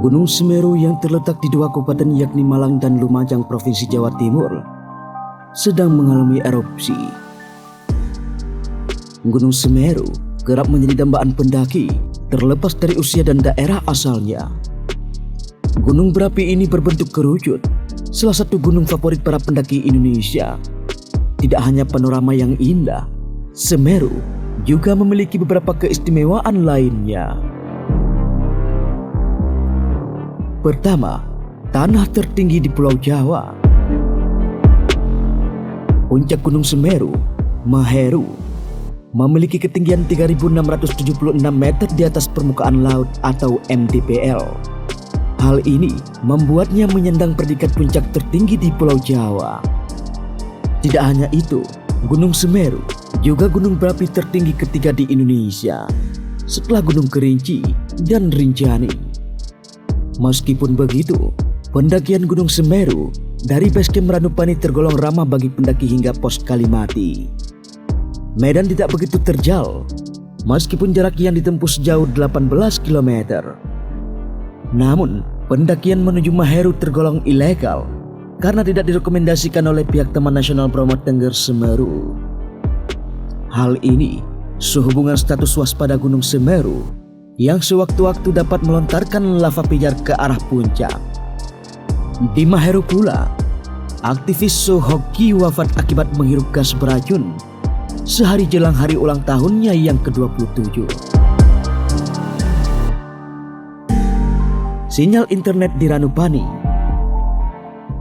Gunung Semeru yang terletak di dua kabupaten yakni Malang dan Lumajang, Provinsi Jawa Timur, sedang mengalami erupsi. Gunung Semeru kerap menjadi dambaan pendaki terlepas dari usia dan daerah asalnya. Gunung berapi ini berbentuk kerucut, salah satu gunung favorit para pendaki Indonesia. Tidak hanya panorama yang indah, Semeru juga memiliki beberapa keistimewaan lainnya. Pertama, tanah tertinggi di Pulau Jawa. Puncak Gunung Semeru, Maheru, memiliki ketinggian 3.676 meter di atas permukaan laut atau MDPL. Hal ini membuatnya menyandang predikat puncak tertinggi di Pulau Jawa. Tidak hanya itu, Gunung Semeru juga gunung berapi tertinggi ketiga di Indonesia, setelah Gunung Kerinci dan Rinjani. Meskipun begitu, pendakian Gunung Semeru dari basecamp Ranupani tergolong ramah bagi pendaki hingga pos Kalimati. Medan tidak begitu terjal, meskipun jarak yang ditempuh sejauh 18 km. Namun, pendakian menuju Maheru tergolong ilegal karena tidak direkomendasikan oleh pihak Taman Nasional Bromo Tengger Semeru. Hal ini sehubungan status waspada Gunung Semeru yang sewaktu-waktu dapat melontarkan lava pijar ke arah puncak. Di Maheru pula, aktivis Sohoki wafat akibat menghirup gas beracun sehari jelang hari ulang tahunnya yang ke-27. Sinyal internet di Ranupani.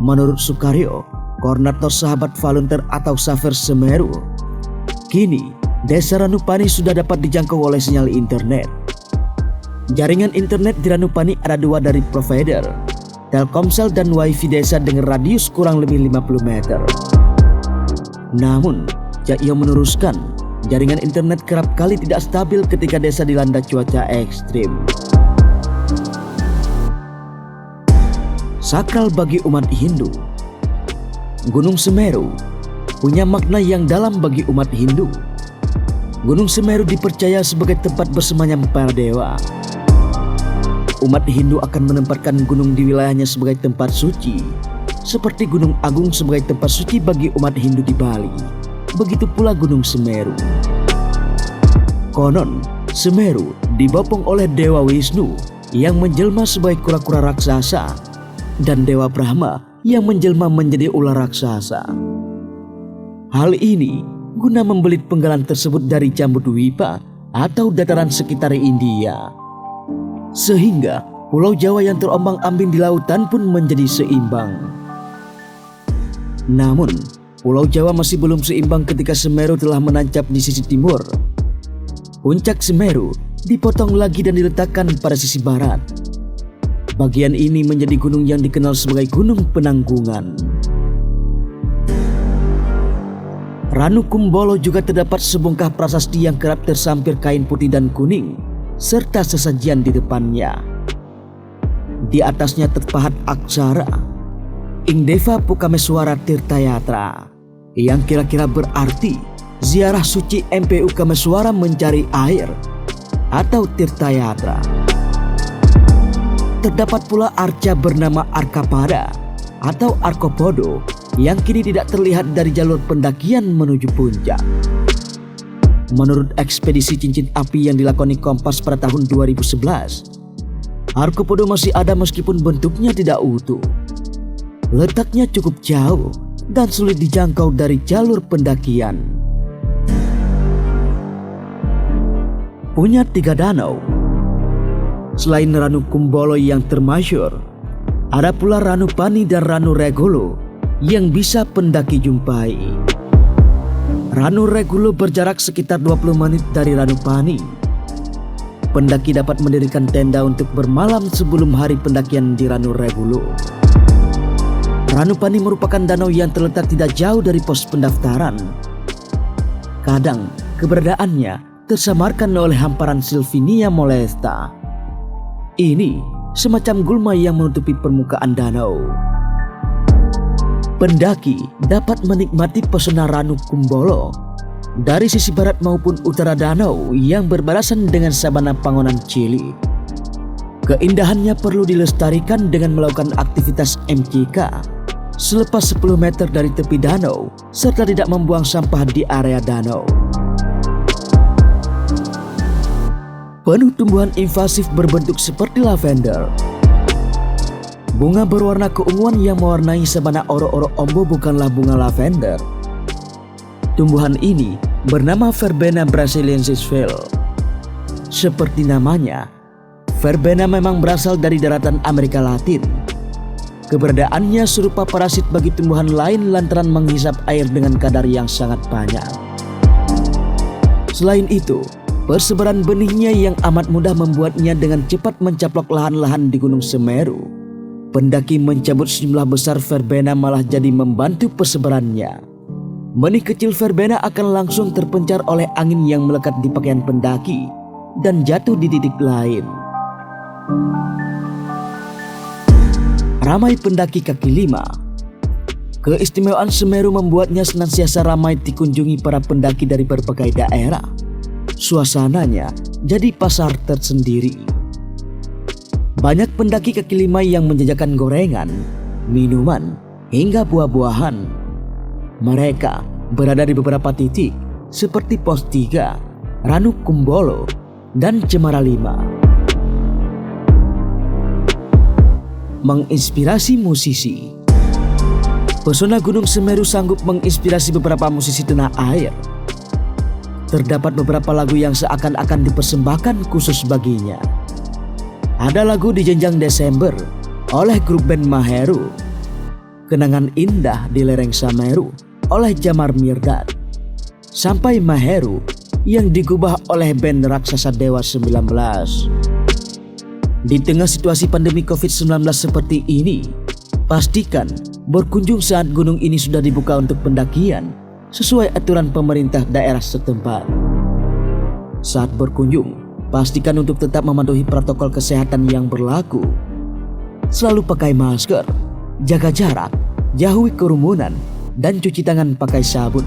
Menurut Sukaryo, koordinator sahabat volunteer atau Saver Semeru, kini desa Ranupani sudah dapat dijangkau oleh sinyal internet. Jaringan internet di Ranupani ada dua dari provider, Telkomsel dan WiFi desa dengan radius kurang lebih 50 meter. Namun, Cahyo meneruskan, jaringan internet kerap kali tidak stabil ketika desa dilanda cuaca ekstrim. Sakral bagi umat Hindu. Gunung Semeru punya makna yang dalam bagi umat Hindu. Gunung Semeru dipercaya sebagai tempat bersemayam para dewa. Umat Hindu akan menempatkan gunung di wilayahnya sebagai tempat suci, seperti Gunung Agung sebagai tempat suci bagi umat Hindu di Bali. Begitu pula Gunung Semeru. Konon, Semeru dibopong oleh Dewa Wisnu yang menjelma sebagai kura-kura raksasa dan Dewa Brahma yang menjelma menjadi ular raksasa. Hal ini guna membelit penggalan tersebut dari Jambudwipa atau dataran sekitar India. Sehingga Pulau Jawa yang terombang-ambing di lautan pun menjadi seimbang. Namun, Pulau Jawa masih belum seimbang ketika Semeru telah menancap di sisi timur. Puncak Semeru dipotong lagi dan diletakkan pada sisi barat. Bagian ini menjadi gunung yang dikenal sebagai Gunung Penanggungan. Ranu Kumbolo juga terdapat sebongkah prasasti yang kerap tersampir kain putih dan kuning serta sesajian di depannya. Di atasnya terpahat aksara Ingdeva Pukameswara Tirtayatra yang kira-kira berarti ziarah suci MPU Kameswara mencari air atau Tirtayatra. Terdapat pula arca bernama Arkapada atau Arkopodo yang kini tidak terlihat dari jalur pendakian menuju puncak. Menurut ekspedisi cincin api yang dilakoni Kompas pada tahun 2011, Arkopodo masih ada meskipun bentuknya tidak utuh. Letaknya cukup jauh dan sulit dijangkau dari jalur pendakian. Punya 3 danau. Selain Ranu Kumbolo yang termasyhur, ada pula Ranupani dan Ranu Regulo yang bisa pendaki jumpai. Ranu Regulo berjarak sekitar 20 menit dari Ranupani. Pendaki dapat mendirikan tenda untuk bermalam sebelum hari pendakian di Ranu Regulo. Ranupani merupakan danau yang terletak tidak jauh dari pos pendaftaran. Kadang keberadaannya tersamarkan oleh hamparan Silvinia molesta. Ini semacam gulma yang menutupi permukaan danau. Pendaki dapat menikmati pesona Ranu Kumbolo dari sisi barat maupun utara danau yang berbatasan dengan sabana Pangonan Chili. Keindahannya perlu dilestarikan dengan melakukan aktivitas MCK selepas 10 meter dari tepi danau serta tidak membuang sampah di area danau. Penuh tumbuhan invasif berbentuk seperti lavender. Bunga berwarna keunguan yang mewarnai sabana oro-oro Ombo bukanlah bunga lavender. Tumbuhan ini bernama Verbena brasiliensis Phil. Seperti namanya, Verbena memang berasal dari daratan Amerika Latin. Keberadaannya serupa parasit bagi tumbuhan lain lantaran menghisap air dengan kadar yang sangat banyak. Selain itu, persebaran benihnya yang amat mudah membuatnya dengan cepat mencaplok lahan-lahan di Gunung Semeru. Pendaki mencabut sejumlah besar verbena malah jadi membantu persebarannya. Benih kecil verbena akan langsung terpencar oleh angin yang melekat di pakaian pendaki dan jatuh di titik lain. Ramai pendaki kaki lima. Keistimewaan Semeru membuatnya senantiasa ramai dikunjungi para pendaki dari berbagai daerah. Suasananya jadi pasar tersendiri. Banyak pendaki kaki lima yang menjajakan gorengan, minuman, hingga buah-buahan. Mereka berada di beberapa titik seperti Pos 3, Ranu Kumbolo, dan Cemara 5. Menginspirasi musisi. Pesona Gunung Semeru sanggup menginspirasi beberapa musisi tanah air. Terdapat beberapa lagu yang seakan-akan dipersembahkan khusus baginya. Ada lagu Di Jenjang Desember oleh grup band Maheru, Kenangan Indah di Lereng Sameru oleh Jamar Mirdad, Sampai Maheru yang digubah oleh band Raksasa Dewa 19. Di tengah situasi pandemi COVID-19 seperti ini, pastikan berkunjung saat gunung ini sudah dibuka untuk pendakian sesuai aturan pemerintah daerah setempat. Saat berkunjung, pastikan untuk tetap mematuhi protokol kesehatan yang berlaku. Selalu pakai masker, jaga jarak, jauhi kerumunan, dan cuci tangan pakai sabun.